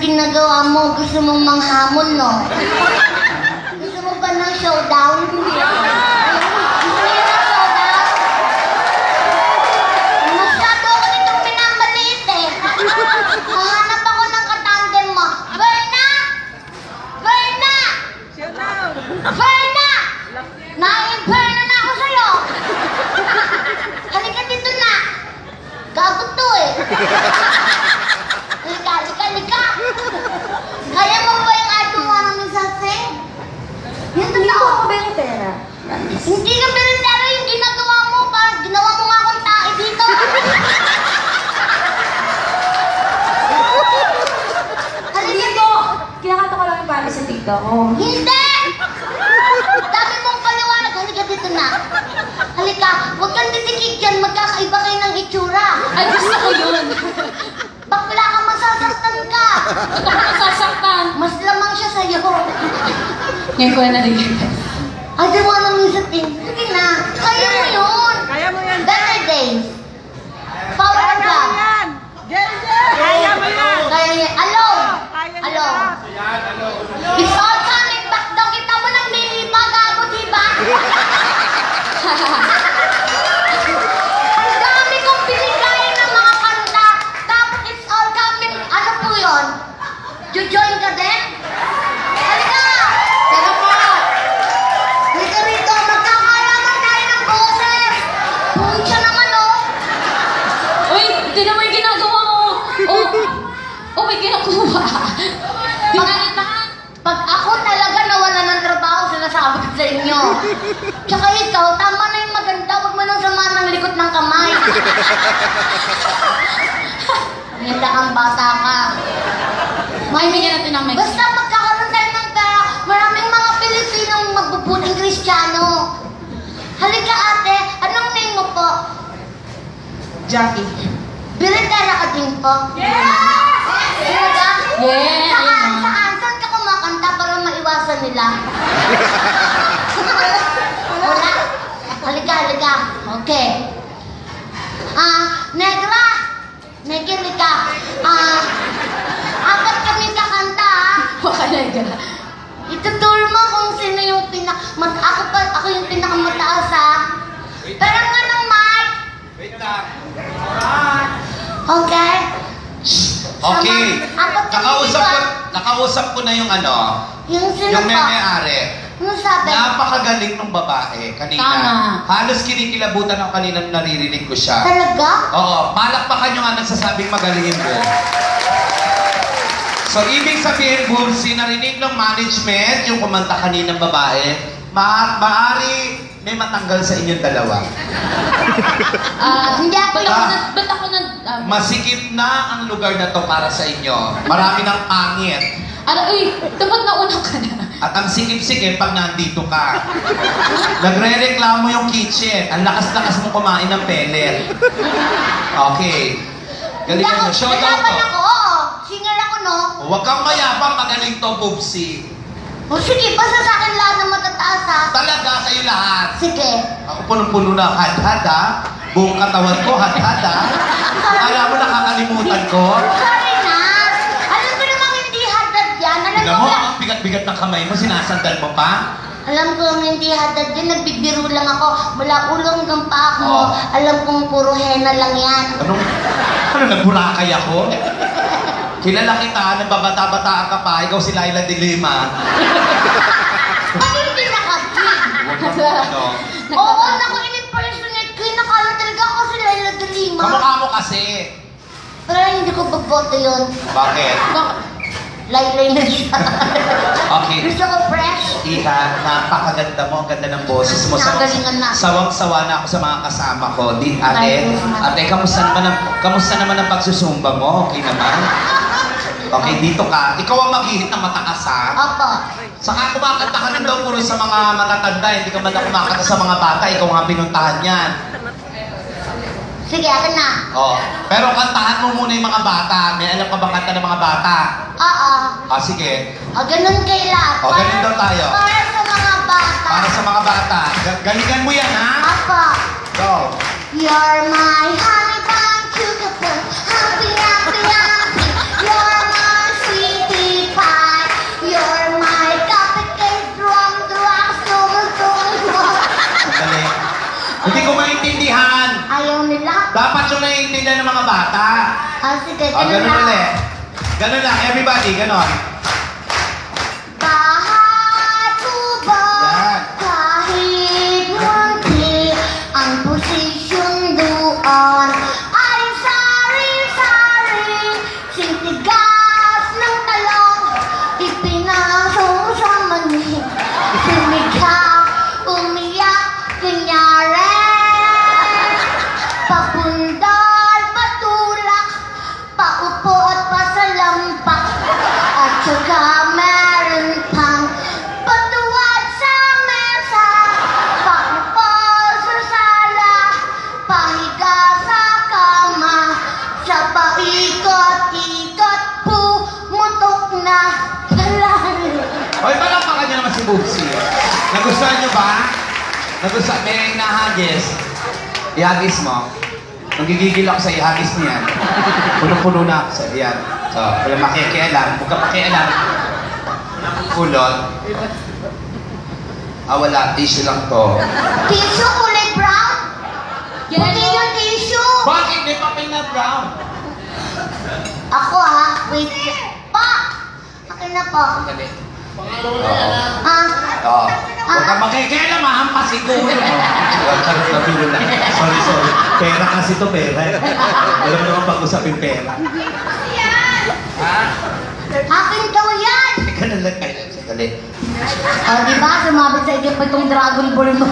ginagawa mo? Gusto mong manghamon, no? Gusto mo ba ng showdown? Gusto mo ng showdown? Masyado ako nitong pinamaliit eh. Mahanap ako ng katandem mo. Verna! Verna! Verna! Na-inferno na ako sa'yo! Halika dito na! Gagot to eh! Halika! Kaya mo ba yung ato mo namin sa sing? Yung Hindi ko totoo. ako beritera. Hindi ka pero yung ginagawa mo, parang ginawa mo nga akong tae dito. Hindi Halika ko. Kinakata ko lang yung pare sa tito ko. Hindi! Dami mong paliwanag. Halika dito na. Halika, huwag kang titikik yan. Magkakaiba kayo ng itsura. Ay, gusto ko yun. Bakla ka, masasaktan ka. Ito ko nasasaktan. Mas lamang siya sa'yo. Ngayon ko na narinig. I don't wanna miss a thing. Sige na. Kaya mo yun. Kaya mo yan. Better days. Power of Kaya mo love. yan. Kaya mo yan. Kaya niya. Alone. Kaya niya. Alone. It's all coming back daw. Kita mo nang nilipa, gago, diba? Ang dami kong binigay ng mga kanta. Tapos it's all coming. Ano po yun? Jojoin ka din? Halika! Tara po! Halika rito. Magkakalaman tayo ng boses. Punsya naman, oh. Uy, hindi naman yung ginagawa mo. Oh, may ginagawa. Pinalit na ka. Pag ako talaga nawala ng trabaho, sinasabi ko sa inyo. Tsaka ikaw, tama na yung maganda. Huwag mo nang samahan ng likot ng kamay. Maganda kang bata ka. Bigyan natin ng mic. Basta magkakaroon tayo ng pera, maraming mga Pilipinong magbubuting Kristiyano. Halika ate, anong name mo po? Jackie. Biritera ka din po? Yes! Talaga? Yeah, Saan? ayun. Saan ka kumakanta para maiwasan nila? Wala. Halika. Okay. Negra! Halika. Apat kaming kakanta, Baka na Ituturo mo kung sino yung ako yung pinakamataas, ha? Pero nga ng mic. Wait lang. Okay? Okay. Apat kami dito, Nakausap ko na yung ano, Yung sino yung po? may-ari. Yung sabi? Napakagaling ng babae kanina. Tama. Halos kinikilabutan ng kanina naririnig ko siya. Talaga? Oo, palakpakan nyo nga nagsasabing magaling mo. So, ibig sabihin, Bulsi, narinig ng management yung kumanta kaninang babae, maaari may matanggal sa inyong dalawa. Hindi ako yung... Ba't ako na... Masikip na ang lugar na to para sa inyo. Marami ng pangit. Uy, dapat nauna ka na. At ang sikip-sikip pag nandito ka. Nagre-reklamo yung kitchen. Ang lakas-lakas mo kumain ng pellet. Okay. Galingan mo. Shout out Laban to. ako, oo. Singer ako, no? Huwag kang mayabang, magaling to, Bubsy. O sige, basta sa akin lahat ng matataas, ha? Talaga kayo lahat. Sige. Ako punong-puno na hadhad, ha? Buong katawan ko, hadhad, ha? Alam mo, nakakalimutan ko. Sorry na. Alam ko namang hindi hadad yan. Tignan mo, ang bigat-bigat ng kamay mo, sinasandal mo pa. Alam ko hindi hadad yan. Nagbibiro lang ako. Mula ulo hanggang paa mo. Oh. Alam kong puro henna lang yan. Ano, nagburakay ako? Kilala kita, nagbabata-bataan ka pa, ikaw si Laila de Lima. Ano hindi nakagig? Huwag kang ano. Oo, naku, in-impersonate ko. Nakala talaga ako si Laila de Lima. Kamukha mo kasi. Pero hindi ko baboto yun. Bakit? Laylay na siya. Okay. Gusto ko fresh. Iha, napakaganda mo, ang ganda ng boses mo. Nagalingan na. Sawang-sawa na ako sa mga kasama ko. Ate, Ay, ate, kamusta naman ang pagsusumba mo? Okay naman? Okay, dito ka. Ikaw ang maghihit ng mataas, ha? Opo. Saka kumakanta ka rin daw puro sa mga matatanda. Hindi ka man na kumakanta sa mga bata. Ikaw nga pinuntahan yan. Sige, akin na. Oh. Pero kantahan mo muna yung mga bata. May alam ka ba kanta ng mga bata? Oo. Sige. O, ganun kay lahat. O, ganun daw tayo. Para sa mga bata. Para sa mga bata. Galingan mo yan, ha? Opo. Go. You're my honey bun, sugar plum, happy, happy, happy. You're my sweet maiintindihan ng mga bata. Sige, O, ganun ulit. Ganun lang, everybody, ganun. Bahay ko ba? Yan. Kahit munti ang posisyon doon ay sari-sari, sintigas ng talong, ipinasok sa mani, sumigaw, umiyak, kunyari, papundal, patulak, paupo at pasalampak, at saka meron pang patuwad sa mesa, paupol sa sala, pahiga sa kama, sa paikot-ikot, pumutok na kalan. Hoy, palakpakan niyo naman si Bubsy. Nagustuhan niyo ba? Nagustuhan, may nahagis. Ihagis mo. Nagigigil ako sa ihagis niyan. Puno-puno na ako sa iyan. So, wala makikialam. Huwag ka makialam. Kulot. Wala. Tissue lang to. Tissue kulay brown? Yan Puti yung tissue. Bakit may papel na brown? Ako wait. Pa! Akin na po. Dali. Ah, Oo. Huwag ka makikialam, mahampas siguro mo. Charot na pilo lang. Sorry. Pera kasi to, pera. Alam mo naman pag-usapin pera. Ha? akin daw yan. Teka na lang. Ay, dali. Diba? Sumabit sa iyo pa itong Dragon Ball mo.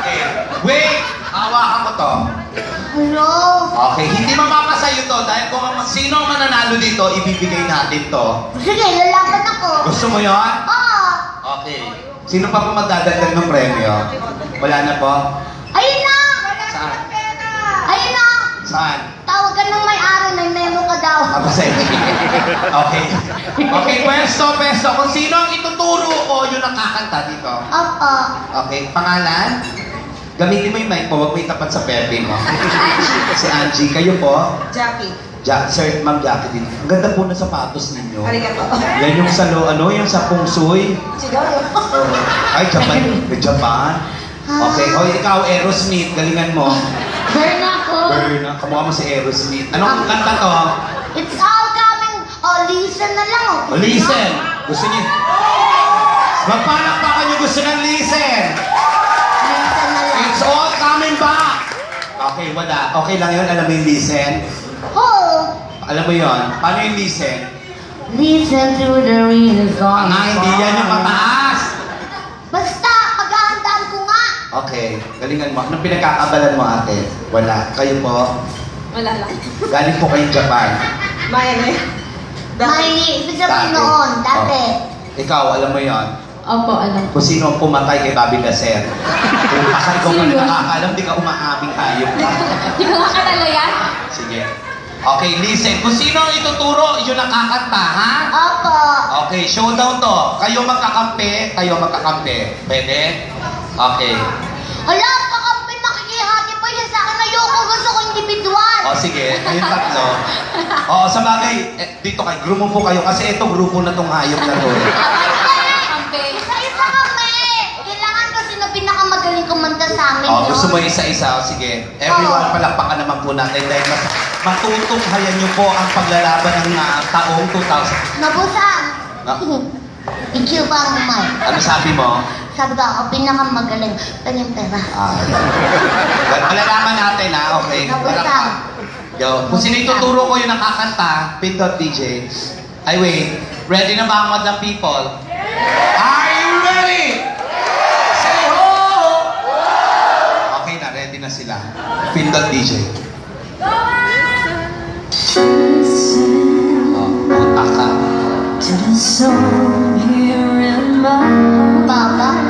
Okay. Wait! Hawakan mo to. Hello? Okay, hindi mapapasayo to dahil kung sino ang mananalo dito, ibibigay natin to. Sige, lalaban ako. Gusto mo yon? Oo. Okay. Sino pa po magdadagdag ng premyo? Wala na po? Ayun na! Saan? Ayun na! Saan? Tawagan ng may-ari, may memo ka daw. Ako sa Okay. Okay, pwesto. Kung sino ang ituturo ko, yun ang kakanta dito. Opo. Okay, pangalan? Gamitin mo yung mic mo, huwag mo itapat sa pepe mo. Si Angie, kayo po? Jackie. Sir, Ma'am Jackie din. Ang ganda po ng sapatos ninyo. Arigato. Yan yung sa yung sa Pung Sui. Siguro. Ay, Japan. Okay, o ikaw, Aerosmith, galingan mo. Burn ako. Berna, kamukha mo si Aerosmith. Anong kanta to? It's all coming. Listen na lang. O, listen. Gusto niyo? Magpalakpakan niyo gusto ng listen. Listen na lang. It's all coming back. Okay, wala. Okay lang yun. Alam mo yung listen? Oh. Alam mo yun? Paano yung listen? Listen to the real song. Hindi yan yung mataas. Basta, paghahandaan ko nga. Okay, galingan mo. Anong pinagkakabalan mo, ate? Wala. Kayo po? Wala lang. Galing po kayong Japan. Mayane. May ibig sabihin noon, dati. Oh. Ikaw, alam mo yon. Opo, alam ko. Kung sino ang pumatay kay Bobby Lasser. Kung baka ikaw pa Sino? nakakaalam, di ka umaaming hayop ka. Di ko makalala yan. Sige. Okay, listen. Kung sino ang ituturo, yun ang kakanta, ha? Opo. Okay, showdown to. Kayo magkakampi, Pwede? Okay. Hala, kakampi, makikihati pa yan sa akin. Ayoko, gusto ko individual. O sige, kayong tatlo. O, sa bagay, dito kayo, grupo kayo kasi ito grupo na tong hayop na to. Kampe. Isa-isa kami. Kailangan ko sino pinakamagaling kumanta sa amin. O, no? gusto mo isa-isa? O, sige. Everyone, palakpakan naman po natin dahil matutunghayan niyo po ang paglalaban ng taong 2000. Nabusan. Na- Ikaw ba ang mic? Ano sabi mo? Sabi ko, ako pinakamagaling. Paging pera. Malalaman natin ha, okay? Nabutang. Yo, kung sino ituturo ko yung nakakanta, pindot DJ. Ay wait, ready na ba ang madlang people? Are you ready? Say ho! Okay na, ready na sila. Pindot DJ. Oh, puta ka. To the song here in my heart. Baba.